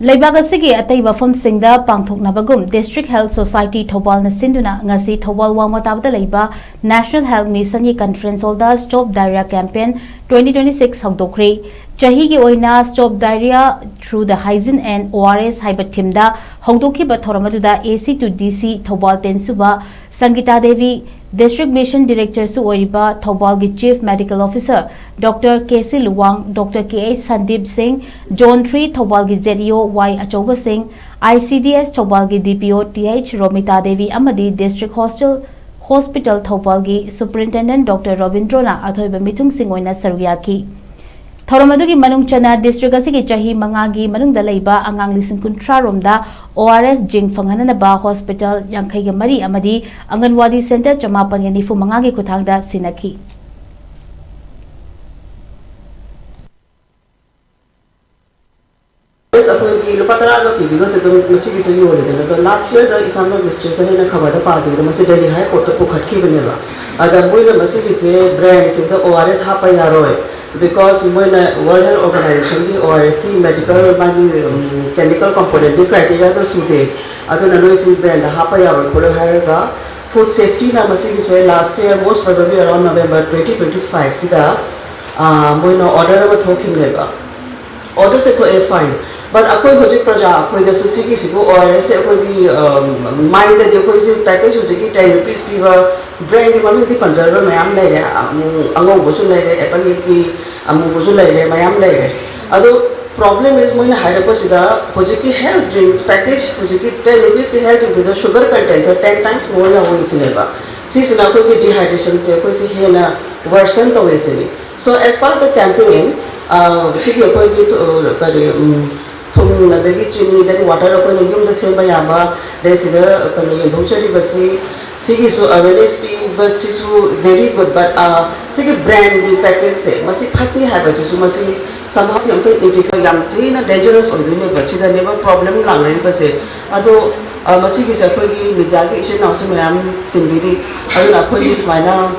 Leibak Asigi Atei Mafam Singda Pangthoknabagum District Health Society Thoubal na Sinduna Ngasi Thoubal WANGMATABA LEIBA National Health Mission ki Conference Holder Stop Diarrhea Campaign 2026 HOUDOKHRE Chahi ki oina Stop Diarrhea through the Hygiene and ORS haiba timda HOUDOKHRE Thoramaduda AC to DC Thoubal Tensuba Sangita Devi District Mission Director Su Oiriba Thoubal ki Chief Medical Officer Dr. K.C. Luwang, Dr. K.H. Sandip Singh, John 3 Thoubal ki ZEO Y. Achoba Singh, ICDS Thoubal ki DPO T.H. Romita Devi Amadi District Hospital Thoubal ki Superintendent Dr. Robindrona Athoiba Mithung Singh Oina Saruyaki. Thoramadu manung chana district asigi chahi mangagi manung dalaiba angang lising kuntra romda ORS jing fanghananaba hospital yangkai ga mari amadi anganwadi center chamapan yanifu mangagi kuthangda sinaki. Last year, if I'm not mistaken, in a Kavada party, the Delhi High Court of Pukhatkivanilla. Other Bulla Masiki brands in the ORS Hapayaroi. Because when World Health Organization, the ORS, medical, chemical component, the criteria to suit other than brand, the Hapayaroi, Pulaharga, food safety, Namasiki last year, most probably around November 2025. Sida, when order of a token labor. Order set to a fine. But akoi hoje praja akoi the susiki sigo ORS akoi the mind the akoi si package hoje ki 10 rupees piwa brand ki mami di panjar mayam lai re ango gosu lai re apple ki amu gosu lai re mayam lai re ado problem is moina hydropa sida hoje ki health drinks package hoje ki 10 rupees ki health drink the sugar content 10 times more ya hoi sineba si sina akoi ki dehydration se akoi si hena worsen to weseni. So as part of the campaign sigi akoi ki Thum Nadagi Chini, then water open in the same Bayaba, there's a Convention Basi, Sigi so awareness Basi very good, but Sigi brand the package must Pati have a Sumasi somehow something in a dangerous or Basi the never problem long Basi. Although Masik is a Kogi, Midaki, also Mayam Timbiri, I don't know, Kogi is my now.